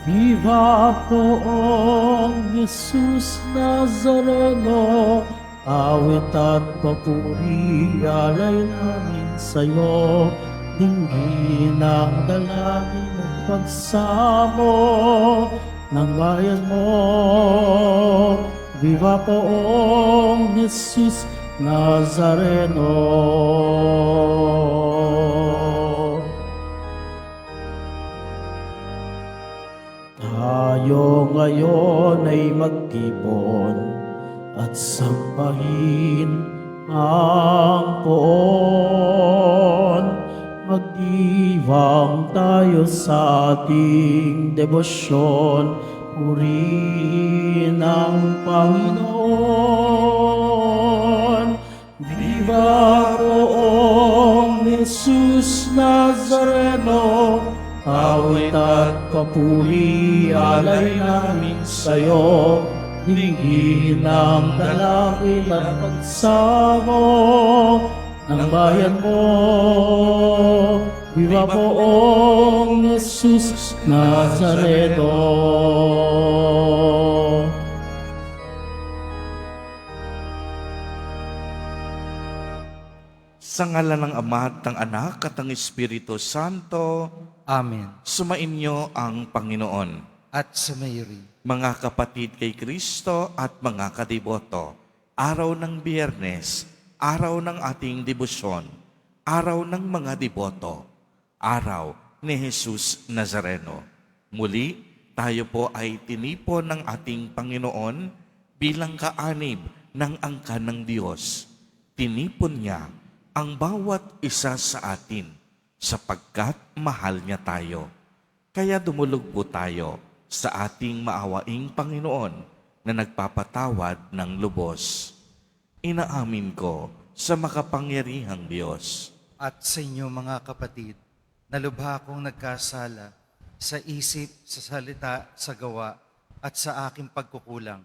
Viva Poong Jesus Nazareno, awit at papuri alay namin sa'yo. Dinggin ang dalangin at pagsamo ng bayan mo. Viva Poong Jesus Nazareno. Tayo ngayon ay magtipon at sambahin ang poon. Magdiwang tayo sa ating debosyon, purihin ang Panginoon. Viva Poong Jesus Nazareno, awit at papuri alay namin sa'yo. Dinggin ang dalangin at pagsamo ng bayan mo. Viva Poong Jesus Nazareno. Sa ngalan ng Ama at ng Anak at ng Espiritu Santo, Amen. sumainyo ang Panginoon. At sumayuri. Mga kapatid kay Kristo at mga kadiboto, araw ng Biyernes, araw ng ating debosyon, araw ng mga deboto, araw ni Jesus Nazareno. Muli, tayo po ay tinipon ng ating Panginoon bilang kaanib ng angkan ng Diyos. Tinipon niya ang bawat isa sa atin sapagkat mahal niya tayo. Kaya dumulog po tayo sa ating maawaing Panginoon na nagpapatawad ng lubos. Inaamin ko sa makapangyarihang Diyos At sa inyo mga kapatid, na lubha akong nagkasala sa isip, sa salita, sa gawa, at sa aking pagkukulang.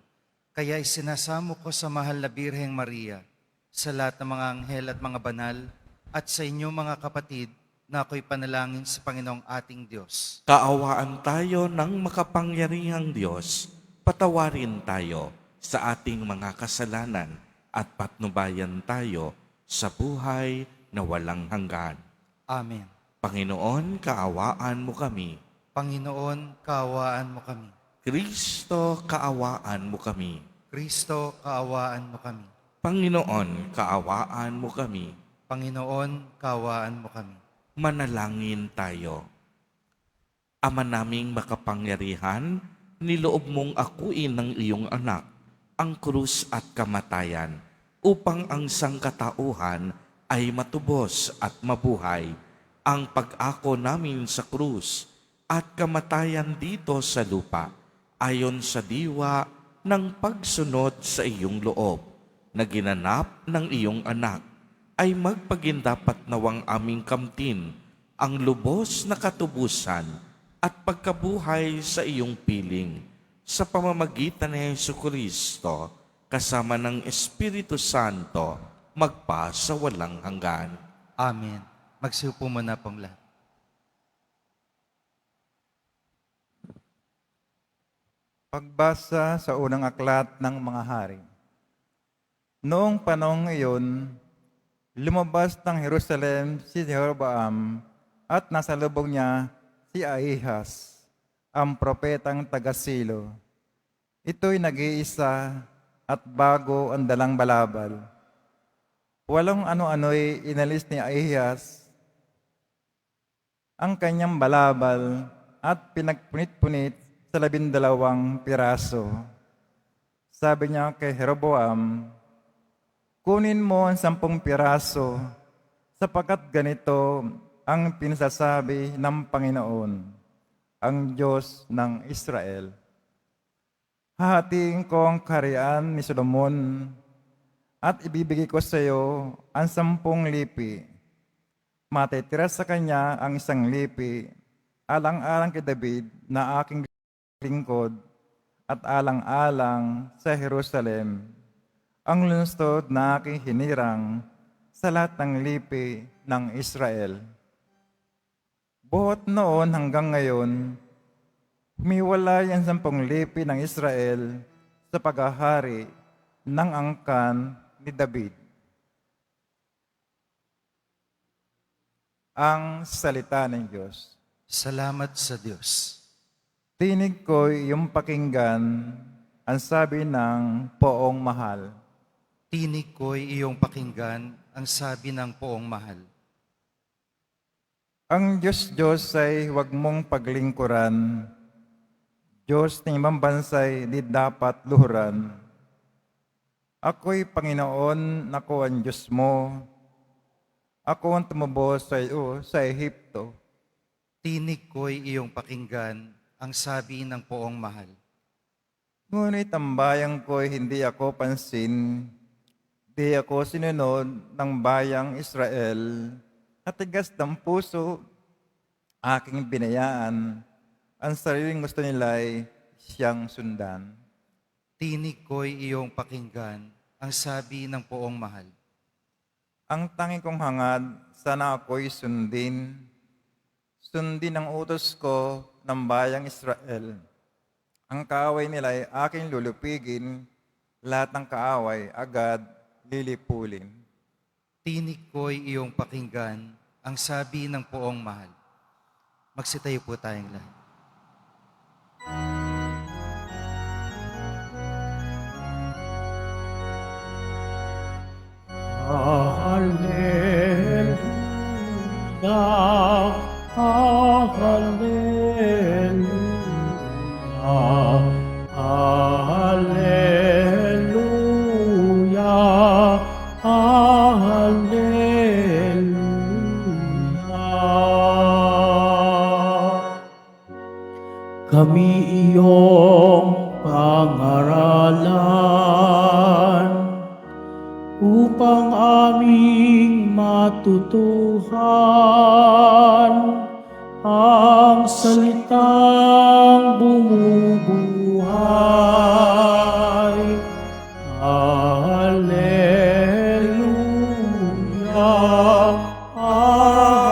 Kaya isinasamo ko sa mahal na Birheng Maria, sa lahat ng mga anghel at mga banal, at sa inyo mga kapatid, na ako'y panalangin sa Panginoong ating Diyos. kaawaan tayo ng makapangyarihang Diyos, patawarin tayo sa ating mga kasalanan at patnubayan tayo sa buhay na walang hanggan. Amen. Panginoon, kaawaan mo kami. Panginoon, kaawaan mo kami. Kristo, kaawaan mo kami. Kristo, kaawaan mo kami. Panginoon, kaawaan mo kami. Panginoon, kaawaan mo kami. Manalangin tayo. Ama naming makapangyarihan, niloob mong akuin ng iyong anak, ang krus at kamatayan, upang ang sangkatauhan ay matubos at mabuhay. Ang pag-ako namin sa krus at kamatayan dito sa lupa, ayon sa diwa ng pagsunod sa iyong loob, na ginanap ng iyong anak, ay magpagindapat nawang aming kamtin ang lubos na katubusan at pagkabuhay sa iyong piling sa pamamagitan ni Jesucristo kasama ng Espiritu Santo magpa sa walang hanggan. Amen. Magsiupo muna pong lahat. Pagbasa sa unang aklat ng mga hari. Noong panahong iyon, lumabas ng Jerusalem si Jeroboam at nasa lubong niya si Ahihas, ang propetang taga-Silo. Ito'y nag-iisa at bago ang dalang balabal. Walang ano-ano'y inalis ni Ahihas ang kanyang balabal at pinagpunit-punit sa 12 piraso. Sabi niya kay Jeroboam, kunin mo ang 10 piraso, sapagkat ganito ang pinasasabi ng Panginoon, ang Diyos ng Israel. Hahatiin ko ang kaharian ni Solomon at ibibigay ko sa iyo ang 10 lipi. Matitira sa kanya ang 1 lipi, alang-alang kay David na aking lingkod at alang-alang sa Jerusalem, ang lungsod na aking hinirang sa lahat ng lipi ng Israel. Buhat noon hanggang ngayon, Humiwalay ang 10 lipi ng Israel sa paghahari ng angkan ni David. Ang salita ng Diyos. Salamat sa Diyos. Tinig ko iyong pakinggan ang sabi ng poong mahal. Tinig ko'y iyong pakinggan ang sabi ng poong mahal. Ang Diyos ay huwag mong paglingkuran. Diyos ng ibang bansa'y di dapat luhuran. Ako'y Panginoon, ako ang Diyos mo. Ako ang tumubos sa iyo sa Ehipto. Tinig ko'y iyong pakinggan ang sabi ng poong mahal. Ngunit ang bayang ko'y hindi ako pansin. Di ako sinunod ng bayang Israel. Natigas ng puso, aking binayaan. Ang sariling gusto nila'y siyang sundan. Tinig ko'y iyong pakinggan ang sabi ng poong mahal. Ang tanging kong hangad, sana ako'y sundin. Sundin ang utos ko ng bayang Israel. Ang kaaway nila ay aking lulupigin, lahat ng kaaway agad lilipulin. Tinig ko'y iyong pakinggan ang sabi ng poong mahal. Magsitayo po tayong lahat. Hallelujah, hallelujah, hallelujah, hallelujah. Kami iyong pangaralan upang aming matutuhan ang salitang bumubuhay. Hallelujah, hallelujah,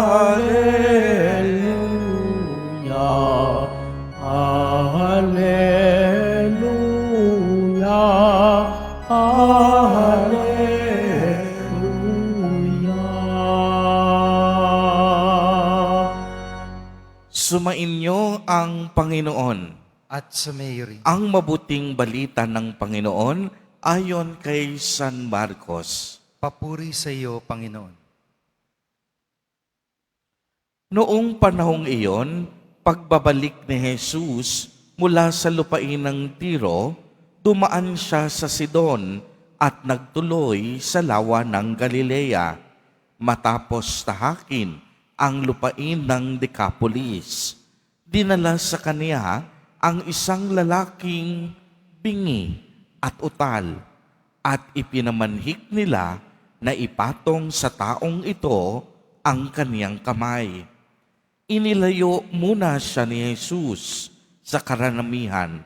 hallelujah, hallelujah. Sumainyo ang Panginoon. At sa Mary, Ang mabuting balita ng Panginoon ayon kay San Marcos. papuri sa iyo, Panginoon. Noong panahong iyon, pagbabalik ni Jesus mula sa lupain ng Tiro, dumaan siya sa Sidon at nagtuloy sa lawa ng Galilea, matapos tahakin ang lupain ng Decapolis. Dinala sa kaniya ang isang lalaking bingi at utal at ipinamanhik nila na ipatong sa taong ito ang kaniyang kamay. Inilayo muna siya ni Jesus sa karanamihan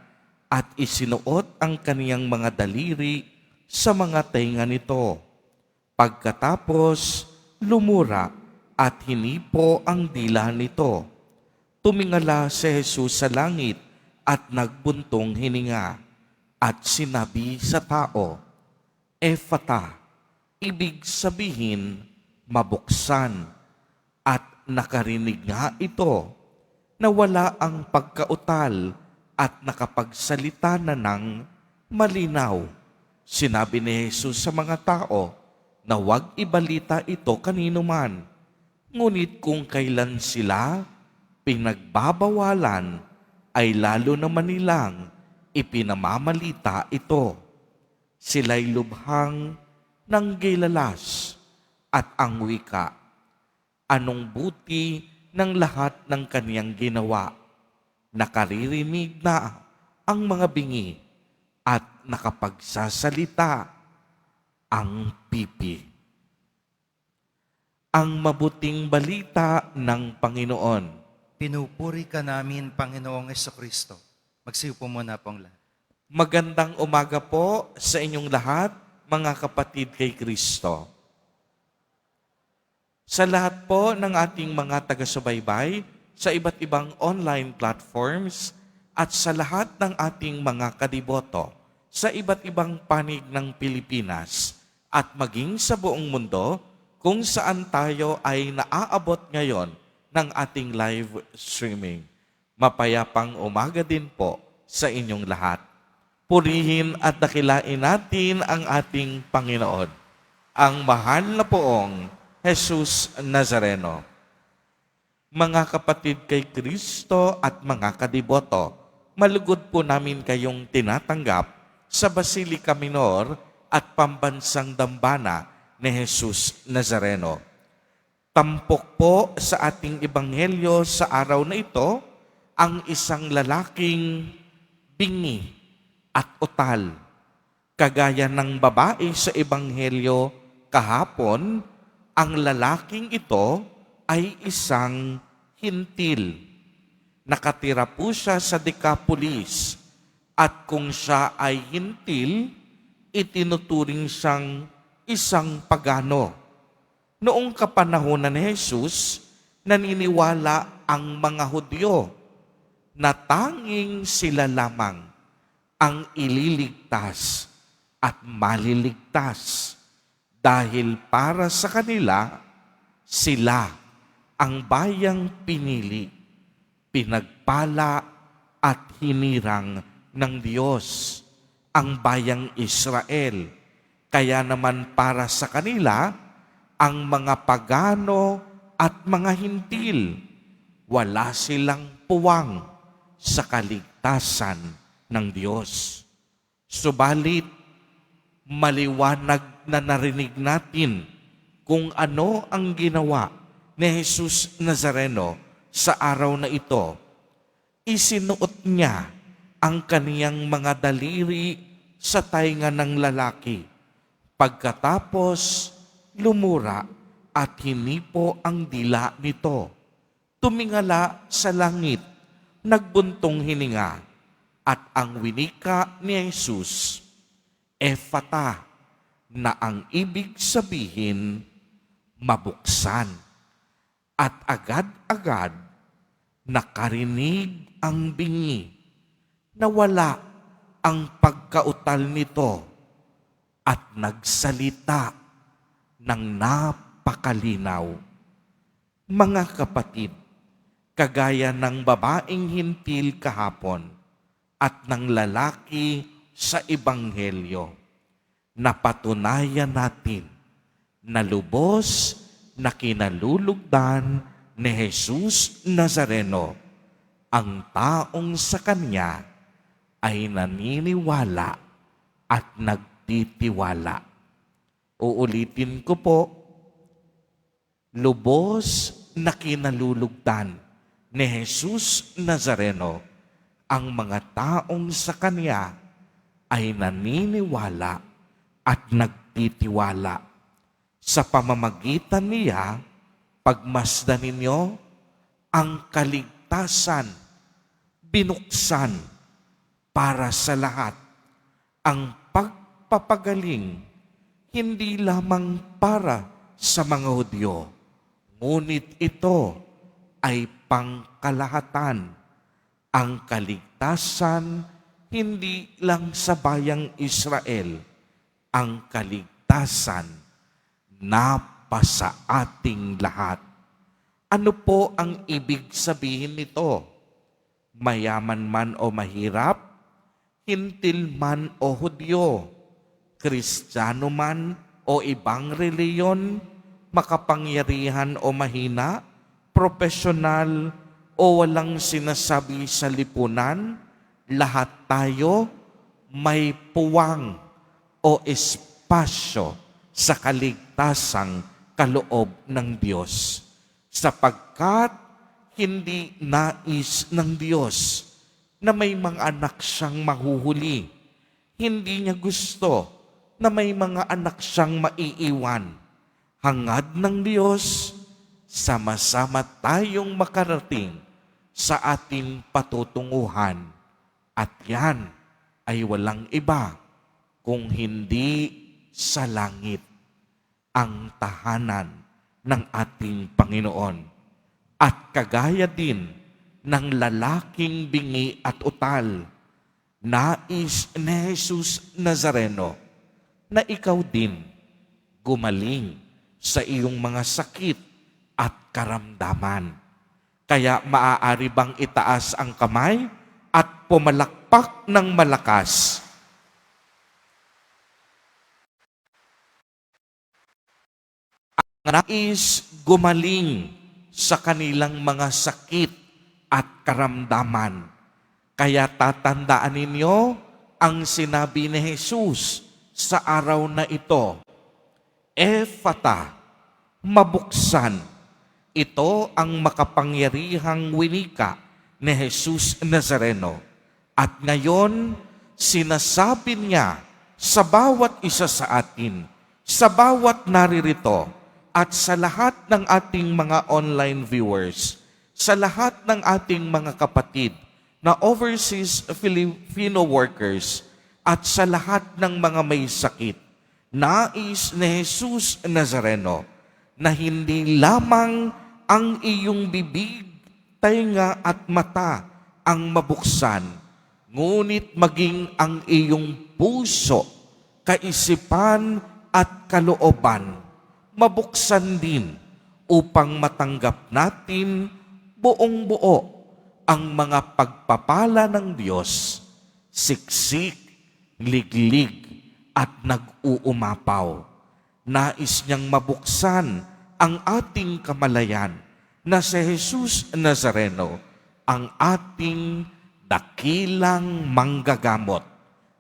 at isinuot ang kaniyang mga daliri sa mga tenga nito. Pagkatapos, lumura at hinipo ang dila nito. Tumingala si Jesus sa langit at nagbuntong hininga at sinabi sa tao, Ephata, ibig sabihin, mabuksan. At nakarinig nga ito na wala ang pagkautal at nakapagsalita na ng malinaw. Sinabi ni Jesus sa mga tao na huwag ibalita ito kanino man. Ngunit kung kailan sila pinagbabawalan, ay lalo naman nilang ipinamamalita ito. Sila'y lubhang nanggilalas at ang wika, anong buti ng lahat ng kaniyang ginawa. Nakaririnig na ang mga bingi at nakapagsasalita ang pipi. Ang mabuting balita ng Panginoon. Pinupuri ka namin, Panginoong Jesucristo. Magsiupo muna pong lahat. Magandang umaga po sa inyong lahat, mga kapatid kay Kristo. Sa lahat po ng ating mga taga-subaybay sa iba't ibang online platforms at sa lahat ng ating mga kadiboto sa iba't ibang panig ng Pilipinas at maging sa buong mundo kung saan tayo ay naaabot ngayon ng ating live streaming. Mapayapang umaga din po sa inyong lahat. Purihin at dakilain natin ang ating Panginoon, ang mahal na poong Jesus Nazareno. Mga kapatid kay Kristo at mga kadiboto, malugod po namin kayong tinatanggap sa Basilica Minor at Pambansang Dambana ni Jesus Nazareno. Tampok po sa ating ebanghelyo sa araw na ito ang isang lalaking bingi at utal. Kagaya ng babae sa ebanghelyo kahapon, ang lalaking ito ay isang hintil. Nakatira po siya sa Decapolis at kung siya ay hintil, itinuturing siyang isang pagano. Noong kapanahunan ni Jesus, naniniwala ang mga Hudyo na tanging sila lamang ang ililigtas at maliligtas dahil para sa kanila, sila ang bayang pinili, pinagpala at hinirang ng Diyos, ang bayang Israel. Kaya naman para sa kanila, ang mga pagano at mga hintil, wala silang puwang sa kaligtasan ng Diyos. Subalit, maliwanag na narinig natin kung ano ang ginawa ni Jesus Nazareno sa araw na ito. Isinuot niya ang kaniyang mga daliri sa tainga ng lalaki. Pagkatapos, lumura at hinipo ang dila nito. Tumingala sa langit, nagbuntong hininga, at ang winika ni Jesus, Ephata, na ang ibig sabihin, mabuksan. At agad-agad nakarinig ang bingi, nawala ang pagkautal nito at nagsalita ng napakalinaw. Mga kapatid, kagaya ng babaeng hintil kahapon at ng lalaki sa ebanghelyo, napatunayan natin na lubos na kinalulugdan ni Jesus Nazareno ang taong sa Kanya ay naniniwala at nagtitiwala. Uulitin ko po, lubos na kinalulugdan ni Jesus Nazareno ang mga taong sa Kanya ay naniniwala at nagtitiwala. Sa pamamagitan niya, pagmasdan ninyo ang kaligtasan, binuksan para sa lahat, ang pagpapagaling, hindi lamang para sa mga Hudyo, ngunit ito ay pangkalahatan. Ang kaligtasan hindi lang sa bayang Israel, ang kaligtasan napasa ating lahat. Ano po ang ibig sabihin nito? Mayaman man o mahirap, hintil man o Hudyo, Kristiyano man o ibang reliyon, makapangyarihan o mahina, profesional o walang sinasabi sa lipunan, lahat tayo may puwang o espasyo sa kaligtasang kaloob ng Diyos. Sapagkat hindi nais ng Diyos na may mga anak siyang mahuhuli. Hindi niya gusto na may mga anak siyang maiiwan. Hangad ng Diyos, sama-sama tayong makarating sa ating patutunguhan. At yan ay walang iba kung hindi sa langit, ang tahanan ng ating Panginoon. At kagaya din ng lalaking bingi at utal, nais ni Jesus Nazareno, na ikaw din gumaling sa iyong mga sakit at karamdaman. Kaya maaari bang itaas ang kamay at pumalakpak ng malakas? Nais gumaling sa kanilang mga sakit at karamdaman. Kaya tatandaan ninyo ang sinabi ni Jesus sa araw na ito, Ephata, mabuksan. Ito ang makapangyarihang winika ni Jesus Nazareno. At ngayon, sinasabi niya sa bawat isa sa atin, sa bawat naririto, at sa lahat ng ating mga online viewers, sa lahat ng ating mga kapatid na overseas Filipino workers, at sa lahat ng mga may sakit, nais ni Jesus Nazareno na hindi lamang ang iyong bibig, tainga at mata ang mabuksan, ngunit maging ang iyong puso, kaisipan at kalooban mabuksan din upang matanggap natin buong buo ang mga pagpapala ng Diyos, siksik, liglig at nag-uumapaw. Nais niyang mabuksan ang ating kamalayan na si Jesus Nazareno, ang ating dakilang manggagamot.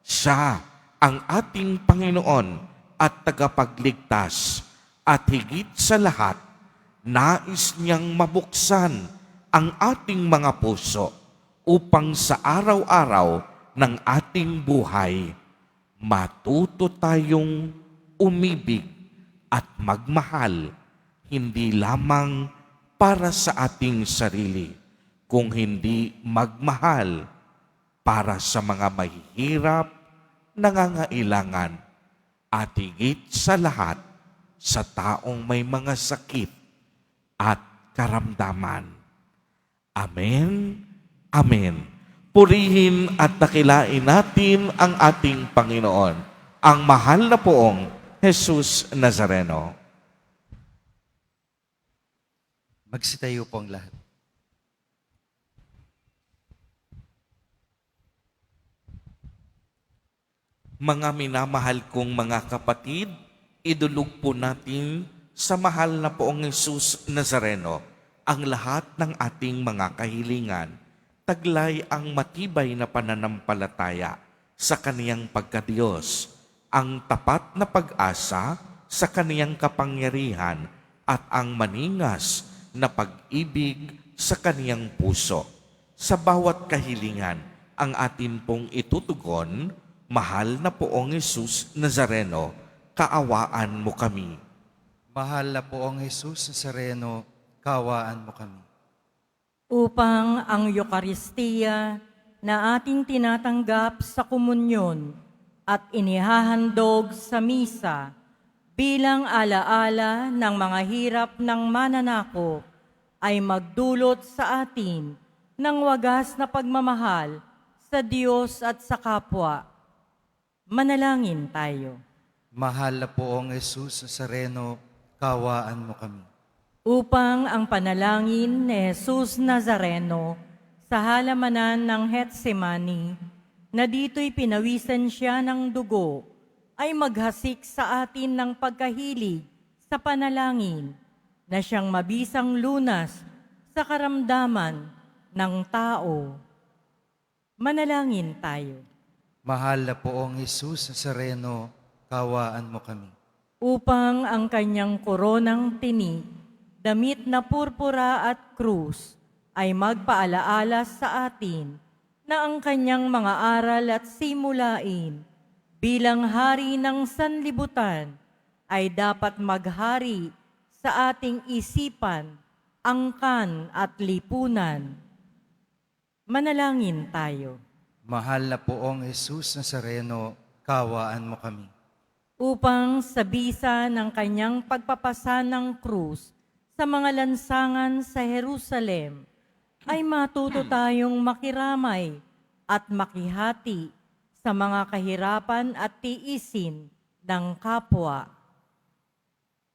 Siya ang ating Panginoon at tagapagligtas. At higit sa lahat, nais niyang mabuksan ang ating mga puso upang sa araw-araw ng ating buhay, matuto tayong umibig at magmahal, hindi lamang para sa ating sarili, kung hindi magmahal para sa mga mahihirap, nangangailangan, at higit sa lahat, sa taong may mga sakit at karamdaman. Amen. Amen. Purihin at dakilain natin ang ating Panginoon, ang mahal na poong Jesus Nazareno. Magsitayo po ang lahat. Mga minamahal kong mga kapatid, idulog po natin sa mahal na poong Jesus Nazareno ang lahat ng ating mga kahilingan. Taglay ang matibay na pananampalataya sa kaniyang pagkadiyos, ang tapat na pag-asa sa kaniyang kapangyarihan at ang maningas na pag-ibig sa kaniyang puso. Sa bawat kahilingan ang atin pong itutugon, mahal na poong Jesus Nazareno, kaawaan mo kami. Mahal na poong Jesus Nazareno, kaawaan mo kami. Upang ang Eukaristiya na ating tinatanggap sa komunyon at inihahandog sa misa bilang alaala ng mga hirap ng mananako ay magdulot sa atin ng wagas na pagmamahal sa Diyos at sa kapwa. Manalangin tayo. Mahal na poong Jesus Nazareno, kaawaan mo kami. Upang ang panalangin ni Jesus Nazareno sa halamanan ng Getsemani, na dito'y pinawisan siya ng dugo, ay maghasik sa atin ng pagkahilig sa panalangin na siyang mabisang lunas sa karamdaman ng tao. Manalangin tayo. Mahal na poong Jesus Nazareno, kaawaan mo kami. Upang ang kanyang koronang tinik, damit na purpura at krus, ay magpaalaala sa atin na ang kanyang mga aral at simulain bilang hari ng sanlibutan ay dapat maghari sa ating isipan, angkan at lipunan. Manalangin tayo. Mahal na poong Jesus Nazareno, kaawaan mo kami. Upang sa bisa ng kanyang pagpapasa ng krus sa mga lansangan sa Jerusalem, ay matuto tayong makiramay at makihati sa mga kahirapan at tiisin ng kapwa.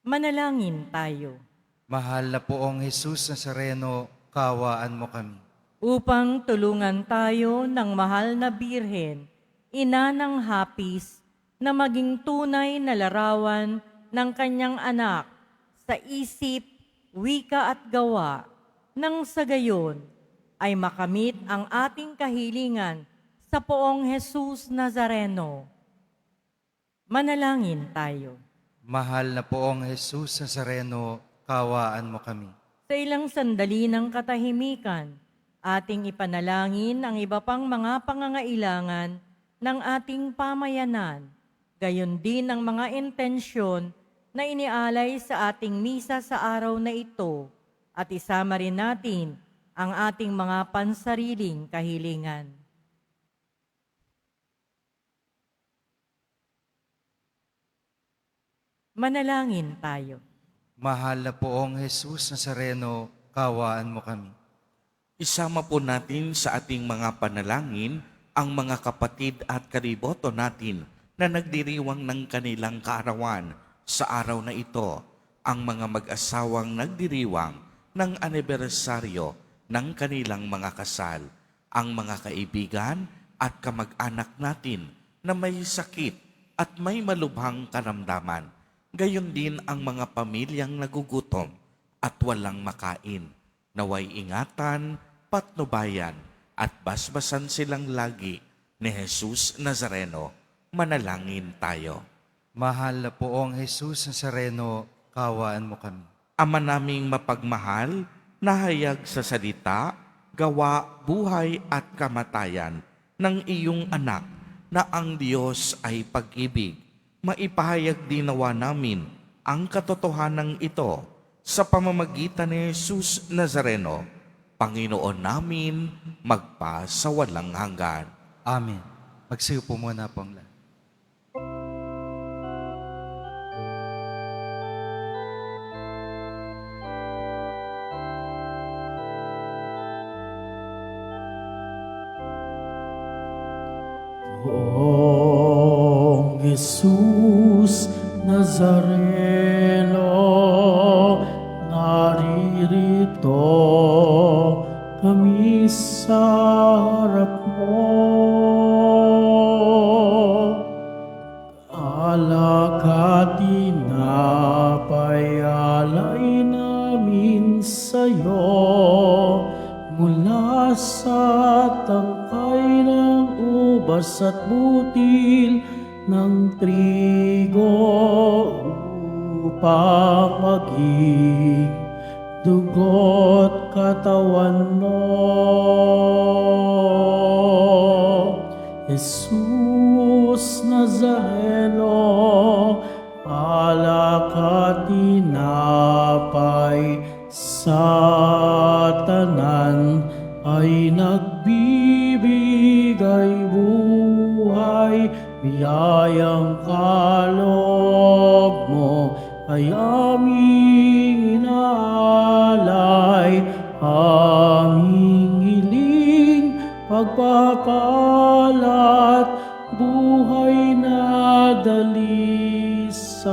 Manalangin tayo. Mahal na poong Jesus Nazareno, kaawaan mo kami. Upang tulungan tayo ng mahal na Birhen, ina ng hapis, na maging tunay na larawan ng kanyang anak sa isip, wika at gawa, nang sa gayon ay makamit ang ating kahilingan sa poong Jesus Nazareno. Manalangin tayo. Mahal na poong Jesus Nazareno, kaawaan mo kami. Sa ilang sandali ng katahimikan, ating ipanalangin ang iba pang mga pangangailangan ng ating pamayanan, gayon din ang mga intensyon na inialay sa ating misa sa araw na ito, at isama rin natin ang ating mga pansariling kahilingan. Manalangin tayo. Mahal na poong Jesus Nazareno, kaawaan mo kami. Isama po natin sa ating mga panalangin ang mga kapatid at kariboto natin na nagdiriwang ng kanilang kaarawan sa araw na ito, ang mga mag-asawang nagdiriwang ng anibersaryo ng kanilang mga kasal, ang mga kaibigan at kamag-anak natin na may sakit at may malubhang karamdaman, gayon din ang mga pamilyang nagugutom at walang makain. Naway ingatan, patnubayan at basbasan silang lagi ni Jesus Nazareno. Manalangin tayo. Mahal na poong Jesus Nazareno, kaawaan mo kami. Ama naming mapagmahal, nahayag sa salita, gawa, buhay at kamatayan ng iyong anak na ang Diyos ay pag-ibig. Maipahayag din nawa namin ang katotohanan ito sa pamamagitan ni Jesus Nazareno, Panginoon namin, magpa sa walang hanggan. Amen. Magsiyo po muna po ang lahat. Poong Jesus Nazareno, naririto kami sa harap mo. Alak at tinapay-alay namin sa'yo mula sa tangkay ng ubas at butil ng trigo upang maging dugo't katawan mo. Jesus Nazareno, alak at tinapay sa tanan ay nagbibigay buhay, biyayang kaloob mo ay aming inaalay, aming hiling pagpapalat, buhay na dalisay.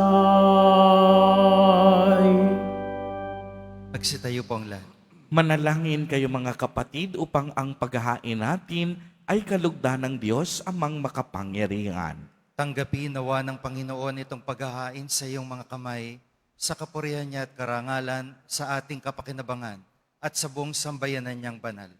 Magsitayo po ang lahat. Manalangin kayo mga kapatid upang ang paghahain natin ay kalugdan ng Diyos amang makapangyarihan. Tanggapin nawa ng Panginoon itong paghahain sa iyong mga kamay, sa kapurihan niya at karangalan, sa ating kapakinabangan, at sa buong sambayanan niyang banal.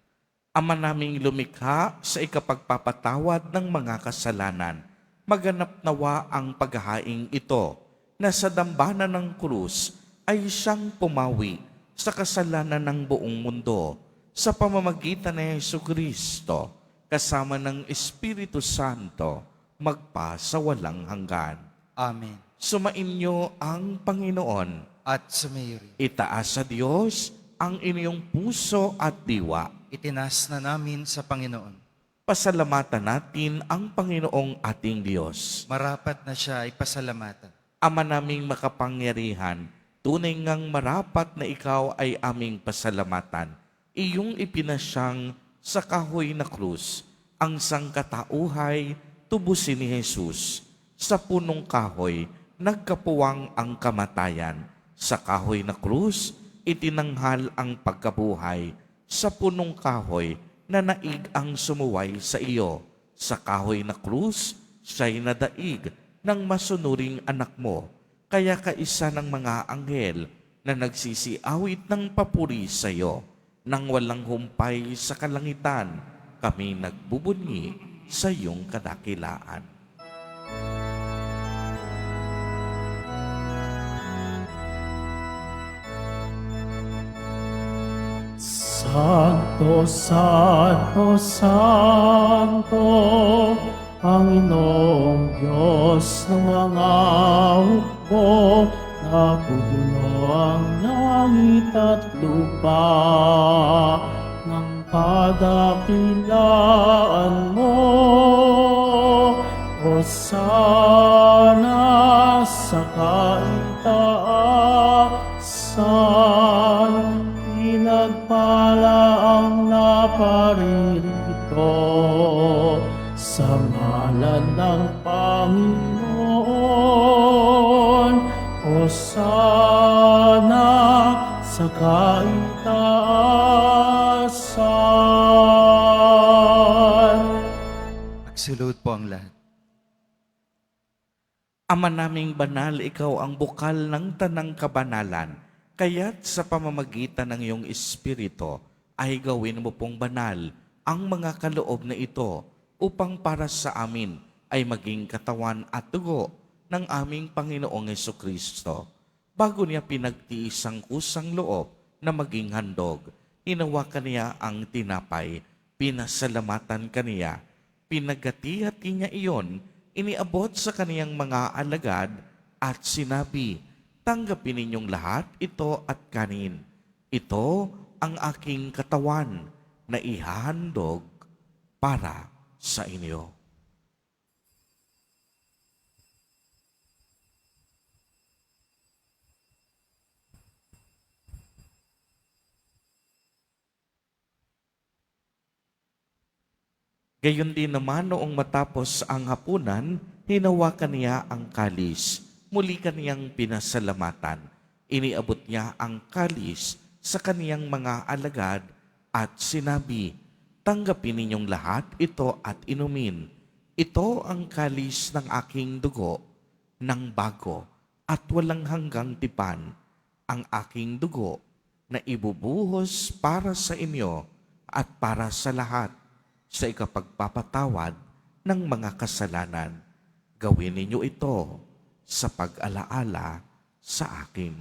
Ama naming lumikha sa ikapagpapatawad ng mga kasalanan, maganap nawa ang paghahaing ito na sa dambana ng krus ay siyang pumawi sa kasalanan ng buong mundo sa pamamagitan ni Jesucristo kasama ng Espiritu Santo magpa sa walang hanggan. Amen. Sumainyo ang Panginoon. At sumayo rin. Itaas sa Diyos ang inyong puso at diwa. Itinas na namin sa Panginoon. Pasalamatan natin ang Panginoong ating Diyos. Marapat na siya ay pasalamatan. Ama naming makapangyarihan, tunay ngang marapat na ikaw ay aming pasalamatan. iyong ipinasyang sa kahoy na krus ang sangkatauhay tubusin ni Jesus. Sa punong kahoy, nagkapuwang ang kamatayan. Sa kahoy na krus, itinanghal ang pagkabuhay. Sa punong kahoy, nanaig ang sumuway sa iyo. Sa kahoy na krus, siya'y nadaig ng masunuring anak mo. Kaya kaisa ng mga anghel na nagsisiawit ng papuri sa iyo. Nang walang humpay sa kalangitan, kami nagbubunyi sa iyong kadakilaan. Santo, Santo, Santo, Panginoong Diyos ng mga hukbo, napupuno ang langit at lupa ng kadakilaan mo. Hosana sa kaitaasan, pinagpala ang naparirito sa ngalan ng Panginoon. Hosana sa kaitaasan. Magsilod po ang lahat. Ama naming banal, ikaw ang bukal ng tanang kabanalan. Kaya't sa pamamagitan ng iyong Espiritu ay gawin mo pong banal ang mga kaloob na ito upang para sa amin ay maging katawan at dugo ng aming Panginoong Hesukristo. Bago niya pinagtiis ang kusang loob na maging handog, hinawakan niya ang tinapay, pinasalamatan kaniya, pinagati-hati niya iyon, iniabot sa kaniyang mga alagad at sinabi, tanggapin ninyong lahat ito at kanin. Ito ang aking katawan na ihahandog para sa inyo. Gayon din naman noong matapos ang hapunan, hinawakan niya ang kalis. Muli kaniyang pinasalamatan. Iniabot niya ang kalis sa kaniyang mga alagad at sinabi, tanggapin ninyong lahat ito at inumin. Ito ang kalis ng aking dugo, ng bago at walang hanggang tipan, ang aking dugo na ibubuhos para sa inyo at para sa lahat sa ikapagpapatawad ng mga kasalanan. Gawin ninyo ito sa pag-alaala sa akin.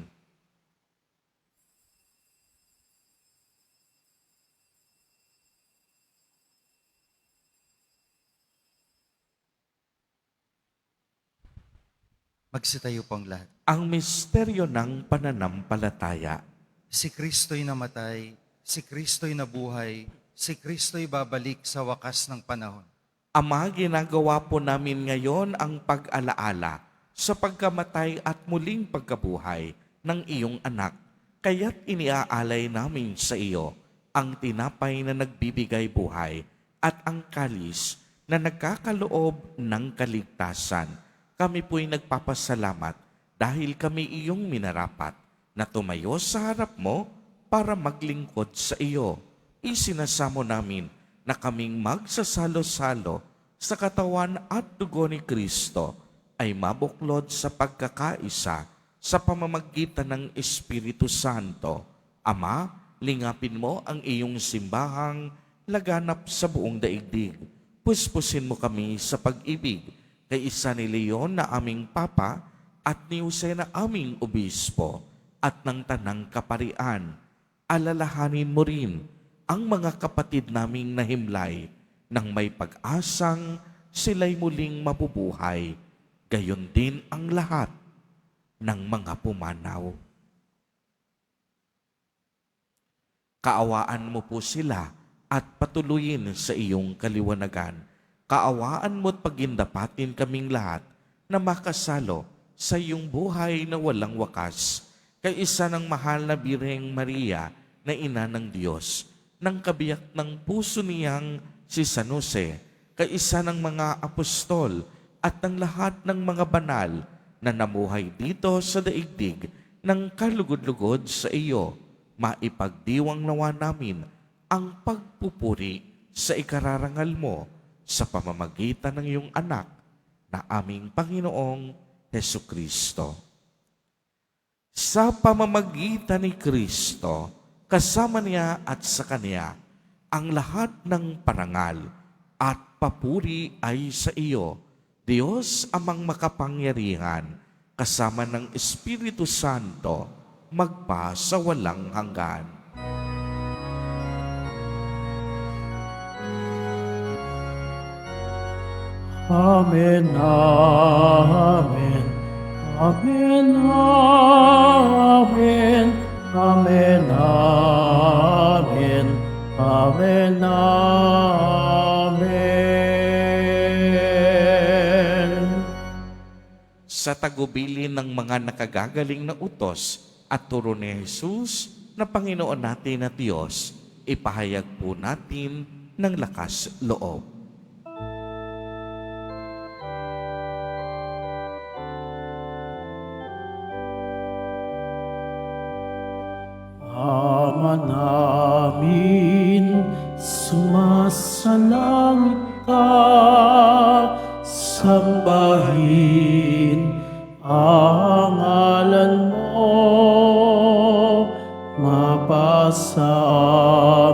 Magsitayo po ang lahat. Ang misteryo ng pananampalataya. Si Kristo'y namatay, si Kristo'y nabuhay, si Kristo'y babalik sa wakas ng panahon. Ama, ginagawa po namin ngayon ang pag-alaala sa pagkamatay at muling pagkabuhay ng iyong anak. Kaya't iniaalay namin sa iyo ang tinapay na nagbibigay buhay at ang kalis na nagkakaloob ng kaligtasan. Kami po'y nagpapasalamat dahil kami iyong minarapat na tumayo sa harap mo para maglingkod sa iyo. Isinasamo namin na kaming magsasalo-salo sa katawan at dugo ni Kristo ay mabuklod sa pagkakaisa sa pamamagitan ng Espiritu Santo. Ama, lingapin mo ang iyong simbahang laganap sa buong daigdig. Puspusin mo kami sa pag-ibig kay isa ni Leon na aming Papa at ni Jose na aming Obispo at ng Tanang Kaparian. Alalahanin mo rin ang mga kapatid naming nahimlay nang may pag-asang sila'y muling mabubuhay, gayon din ang lahat ng mga pumanaw. Kaawaan mo po sila at patuloyin sa iyong kaliwanagan. Kaawaan mo at pagindapatin kaming lahat na makasalo sa iyong buhay na walang wakas, kay isa ng mahal na Birheng Maria na Ina ng Diyos, ng kabiyak ng puso niyang si San Jose, kaisa ng mga apostol at ng lahat ng mga banal na namuhay dito sa daigdig ng kalugod-lugod sa iyo, maipagdiwang nawa namin ang pagpupuri sa ikararangal mo sa pamamagitan ng iyong anak na aming Panginoong Hesukristo. Sa pamamagitan ni Kristo, kasama niya at sa Kanya, ang lahat ng parangal at papuri ay sa iyo, Diyos amang makapangyarihan, kasama ng Espiritu Santo, magpa sa walang hanggan. Amen, amen, amen, amen, amen, amen, amen, amen. Sa tagubilin ng mga nakagagaling na utos at turo ni Jesus na Panginoon natin na Diyos, ipahayag po natin ng lakas loob. Ama namin, sumasalangit ka, sambahin ang ngalan mo, mapasa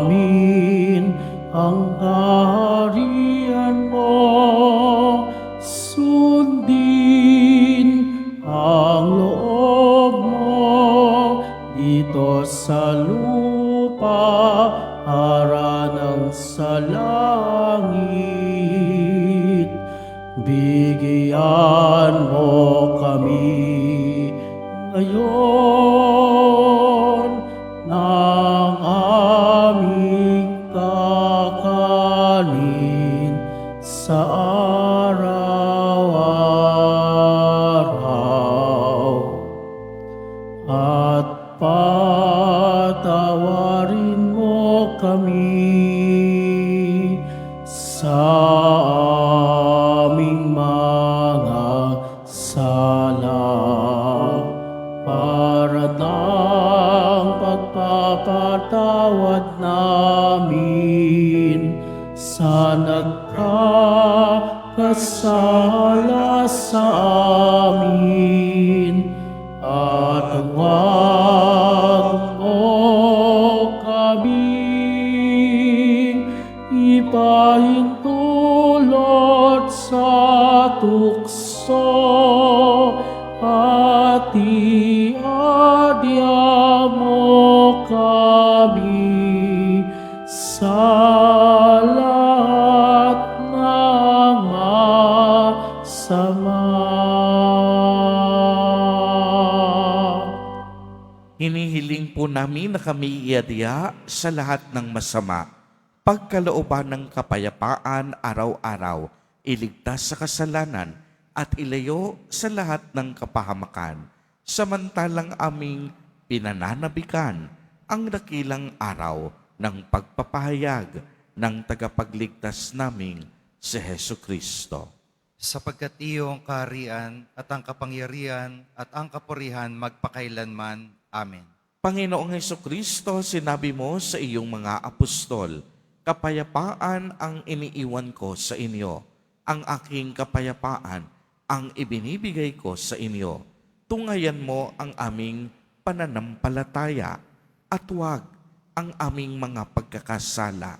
amin ang kaharian mo, sundin ang loob mo dito sa lupa, haranang sa langit. Bigyan mo kami ngayon ng aming kakanin sa araw-araw. At patawarin mo kami sa aming mga sala, para ng pagpapatawad namin sa nagkakasala sa amin. At huwag mo kaming ipahintulot sa tukso, at iadya mo kami sa lahat ng masama. Hinihiling po namin na kami iadya sa lahat ng masama, pagkalooban ng kapayapaan araw-araw, iligtas sa kasalanan, at ilayo sa lahat ng kapahamakan, samantalang aming pinananabikan ang dakilang araw ng pagpapahayag ng tagapagligtas naming si Hesu Kristo. Sapagkat iyong kaharian at ang kapangyarihan at ang kapurihan magpakailanman. Amen. Panginoong Hesu Kristo, sinabi mo sa iyong mga apostol, kapayapaan ang iniiwan ko sa inyo, ang aking kapayapaan ang ibinibigay ko sa inyo. Tungayan mo ang aming pananampalataya at huwag ang aming mga pagkakasala.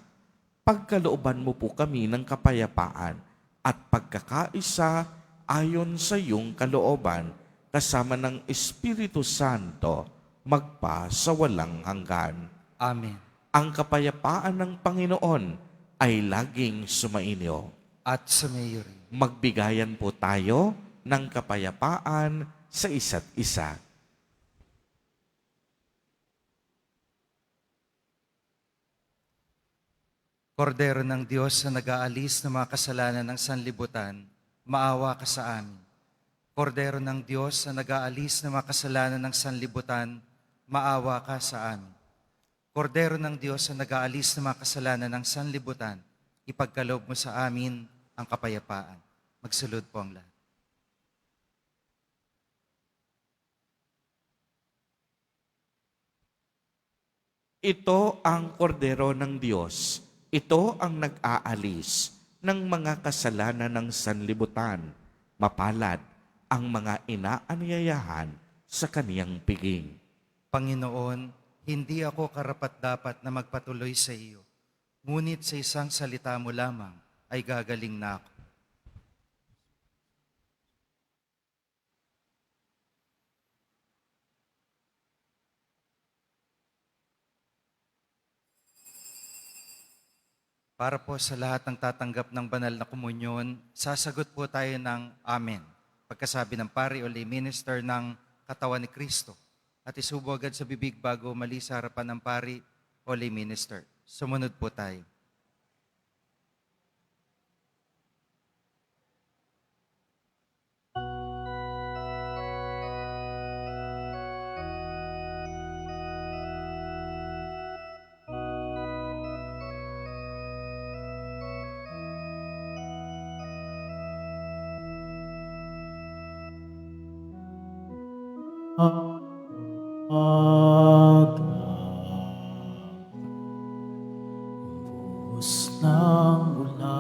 Pagkalooban mo po kami ng kapayapaan at pagkakaisa ayon sa iyong kalooban, kasama ng Espiritu Santo, magpa sa walang hanggan. Amen. Ang kapayapaan ng Panginoon ay laging sumainyo. At sa mayo rin. Magbigayan po tayo ng kapayapaan sa isa't isa. Kordero ng Diyos na nag-aalis ng mga kasalanan ng sanlibutan, maawa ka sa amin. Kordero ng Diyos na nag-aalis ng mga kasalanan ng sanlibutan, maawa ka sa amin. Kordero ng Diyos na nag-aalis ng mga kasalanan ng sanlibutan, ipagkaloob mo sa amin ang kapayapaan. Magsulod po ang lahat. Ito ang kordero ng Diyos. Ito ang nag-aalis ng mga kasalanan ng sanlibutan. Mapalad ang mga inaanyayahan sa kaniyang piging. Panginoon, hindi ako karapat-dapat na magpatuloy sa iyo. Ngunit sa isang salita mo lamang ay gagaling na ako. Para po sa lahat ng tatanggap ng banal na komunyon, sasagot po tayo ng Amen. Pagkasabi ng pari o lay minister ng katawan ni Kristo. At isubo agad sa bibig bago mali sa harapan ng pari o lay minister. Sumunod po tayo. Buhos ng ulan,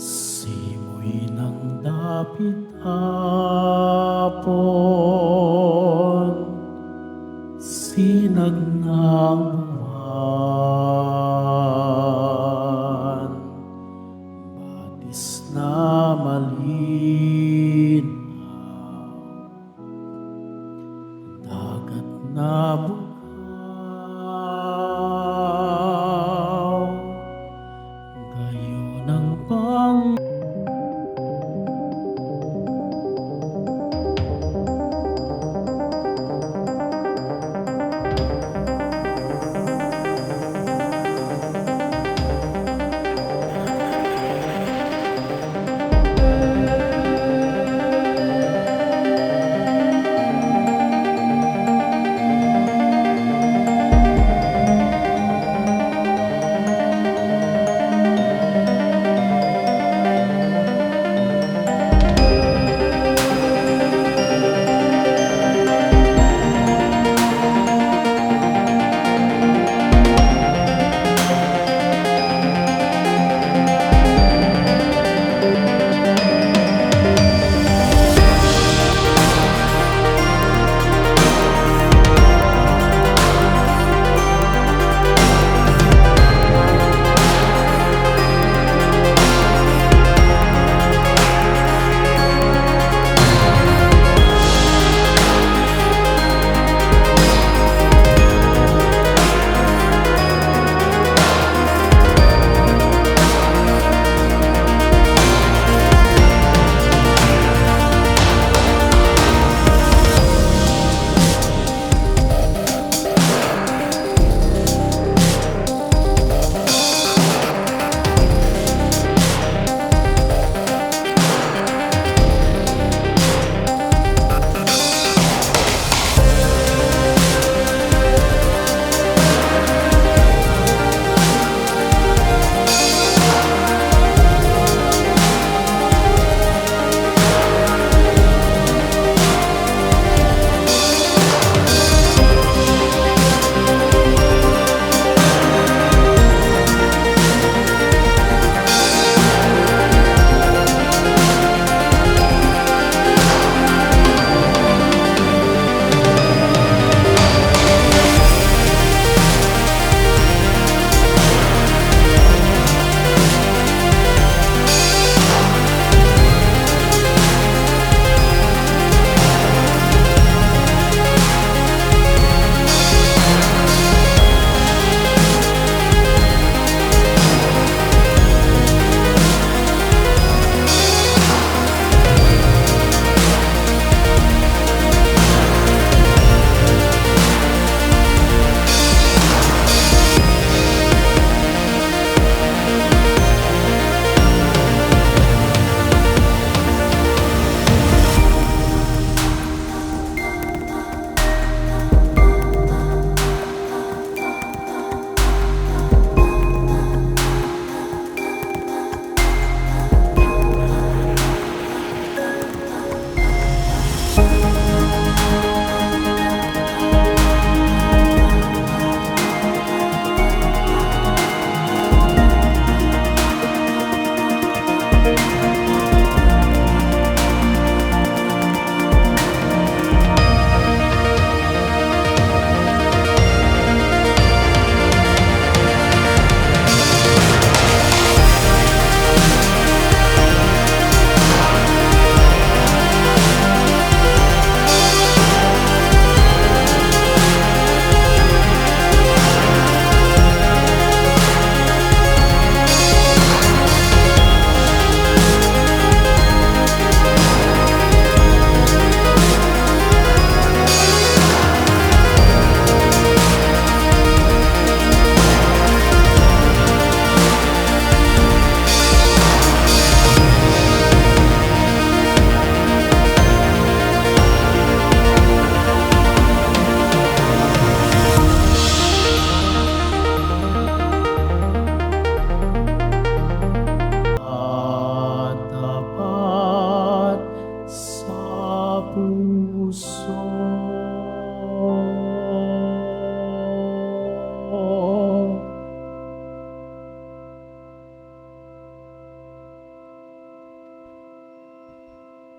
simoy ng dapit hapon, sinag ng buwan, batis na malinaw.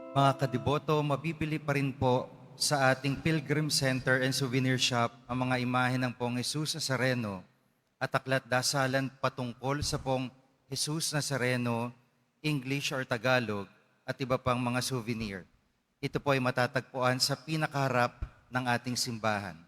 Mga kadiboto, mabibili pa rin po sa ating Pilgrim Center and Souvenir Shop ang mga imahe ng Pong Jesus Nazareno at aklat dasalan patungkol sa Pong Jesus Nazareno, English or Tagalog, at iba pang mga souvenir. Ito po ay matatagpuan sa pinakaharap ng ating simbahan.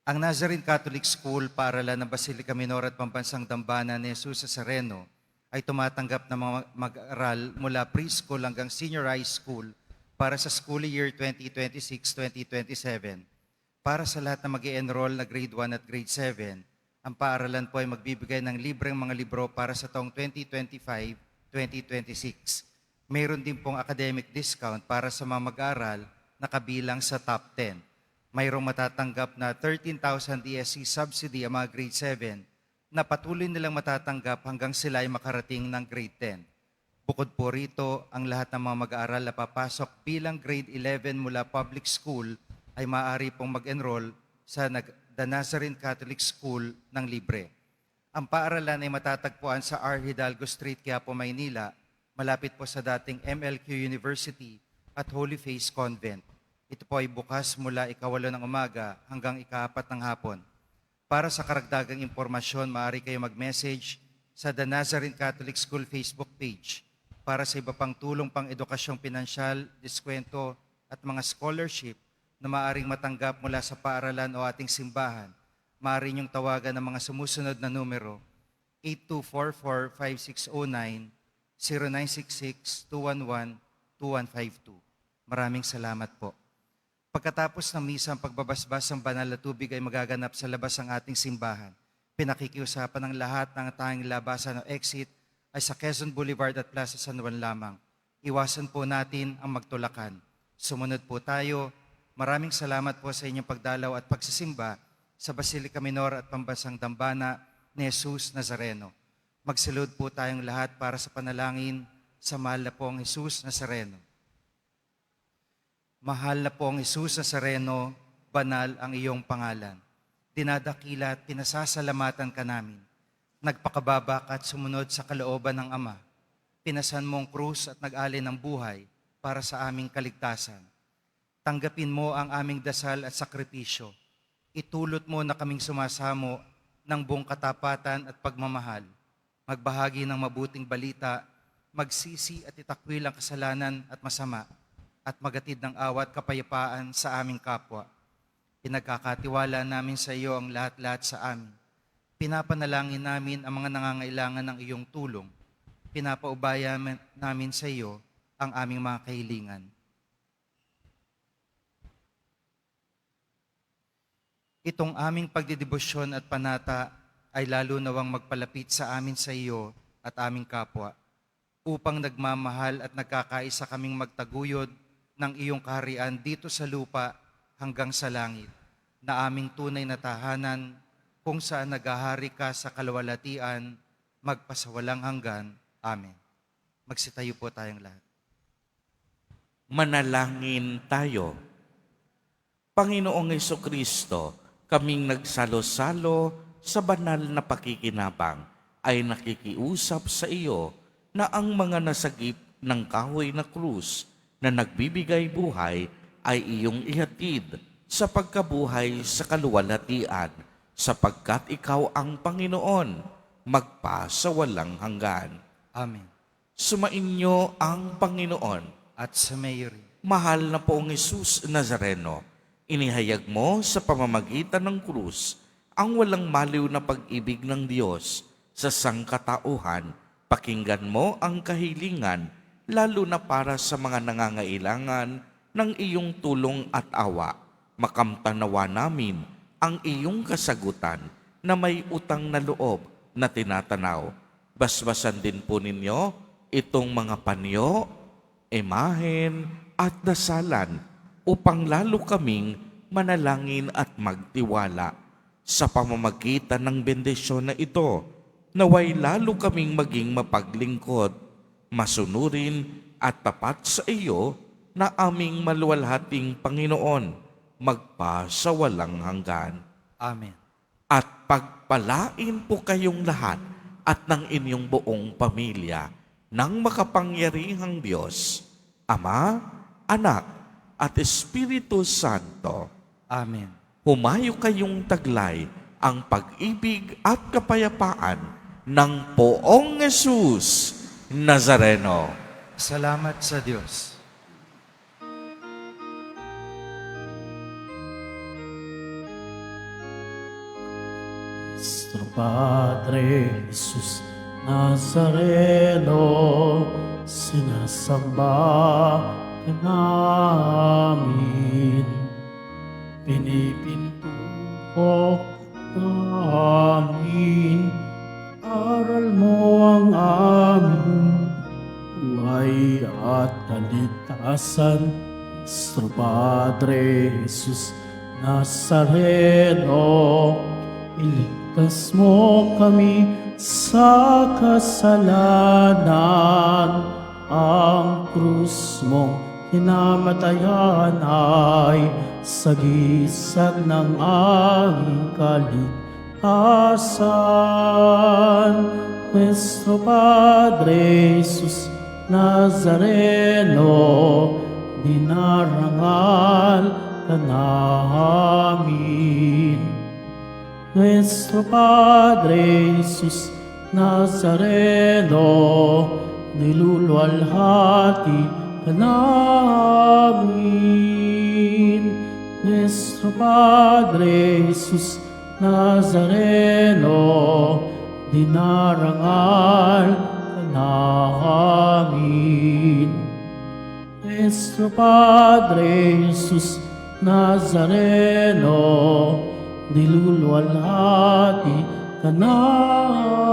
Ang Nazarene Catholic School, paaralan ng Basilica Minor at Pambansang Dambana ni Jesus Nazareno, ay tumatanggap ng mga mag-aaral mula preschool hanggang senior high school para sa school year 2026-2027. Para sa lahat na mag-i-enroll na grade 1 at grade 7, ang paaralan po ay magbibigay ng libreng mga libro para sa taong 2025-2026. Mayroon din pong academic discount para sa mga mag-aaral na kabilang sa top 10. Mayroong matatanggap na 13,000 DSC subsidy ang mga grade 7 na patuloy nilang matatanggap hanggang sila ay makarating ng grade 10. Bukod po rito, ang lahat ng mga mag-aaral na papasok bilang grade 11 mula public school ay maaari pong mag-enroll sa The Nazarene Catholic School ng libre. Ang paaralan ay matatagpuan sa R. Hidalgo Street, Quiapo, Maynila, malapit po sa dating MLQ University at Holy Face Convent. Ito po ay bukas mula 8:00 ng umaga hanggang 4:00 ng hapon. Para sa karagdagang impormasyon, maaari kayo mag-message sa The Nazarene Catholic School Facebook page. Para sa iba pang tulong pang edukasyong pinansyal, diskwento at mga scholarship na maaaring matanggap mula sa paaralan o ating simbahan, maaari niyong tawagan ang mga sumusunod na numero: 8244-5609, 0966-211-2152. Maraming salamat po. Pagkatapos ng misa, ang pagbabasbas ng banal na tubig ay magaganap sa labas ng ating simbahan. Pinakikiusapan ng lahat ng tanging labasan o exit ay sa Quezon Boulevard at Plaza San Juan lamang. Iwasan po natin ang magtulakan. Sumunod po tayo. Maraming salamat po sa inyong pagdalaw at pagsisimba sa Basilica Minor at Pambansang Dambana ni Jesus Nazareno. Magsalud po tayong lahat para sa panalangin sa mahal na pong Jesus Nazareno. Mahal na pong Jesus Nazareno, banal ang iyong pangalan. Dinadakila at pinasasalamatan ka namin. Nagpakababa ka at sumunod sa kalooban ng Ama. Pinasan mong krus at nag-alay ng buhay para sa aming kaligtasan. Tanggapin mo ang aming dasal at sakripisyo. Itulot mo na kaming sumasamo ng buong katapatan at pagmamahal. Magbahagi ng mabuting balita, magsisi at itakwil ang kasalanan at masama, at magatid ng awa at kapayapaan sa aming kapwa. Pinagkakatiwala namin sa iyo ang lahat-lahat sa amin. Pinapanalangin namin ang mga nangangailangan ng iyong tulong. Pinapaubaya namin sa iyo ang aming mga kahilingan. Itong aming pagdidibosyon at panata ay lalo nawang magpalapit sa amin sa iyo at aming kapwa, upang nagmamahal at nagkakaisa kaming magtaguyod ng iyong kaharian dito sa lupa hanggang sa langit, na aming tunay na tahanan kung saan naghahari ka sa kaluwalhatian, magpasawalang hanggan. Amen. Magsitayo po tayong lahat. Manalangin tayo. Panginoong Jesucristo, kaming nagsalo-salo sa banal na pakikinabang ay nakikiusap sa iyo na ang mga nasagip ng kahoy na krus na nagbibigay buhay ay iyong ihatid sa pagkabuhay sa kaluwalhatian, sapagkat ikaw ang Panginoon, magpasawalang hanggan. Amen. Sumainyo ang Panginoon. At sa Mary, Mahal na poong Jesus Nazareno, inihayag mo sa pamamagitan ng krus ang walang maliw na pag-ibig ng Diyos sa sangkatauhan. Pakinggan mo ang kahilingan, lalo na para sa mga nangangailangan ng iyong tulong at awa. Makamtanawa namin ang iyong kasagutan na may utang na loob na tinatanaw. Basbasan din po ninyo itong mga panyo, imahen at dasalan upang lalo kaming manalangin at magtiwala. Sa pamamagitan ng bendisyon na ito, naway lalo kaming maging mapaglingkod, masunurin at tapat sa iyo na aming maluwalhating Panginoon, magpasawalang hanggan. Amen. At pagpalain po kayong lahat at ng inyong buong pamilya ng makapangyarihang Diyos, Ama, Anak, at Espiritu Santo. Amen. Humayo kayong taglay ang pag-ibig at kapayapaan ng Poong Jesus Nazareno. Salamat sa Diyos. Nuestro Padre Jesus Nazareno, sinasamba ka namin. Pinipintuho namin, aral mo ang aming buhay at kaligtasan. Nuestro Padre Jesus Nazareno, iligtas mo kami sa kasalanan. Ang krus mong hinamatayan ay sagisag ng aming kaligtasan. Nuestro Padre Jesus Nazareno, dinarangal ka namin. Nuestro Padre Jesus Nazareno, niluluwalhati ka namin. Nuestro Padre Jesus Nazareno, dinarangal ka namin. Nuestro Padre Jesus Nazareno, niluluwalhati ka namin.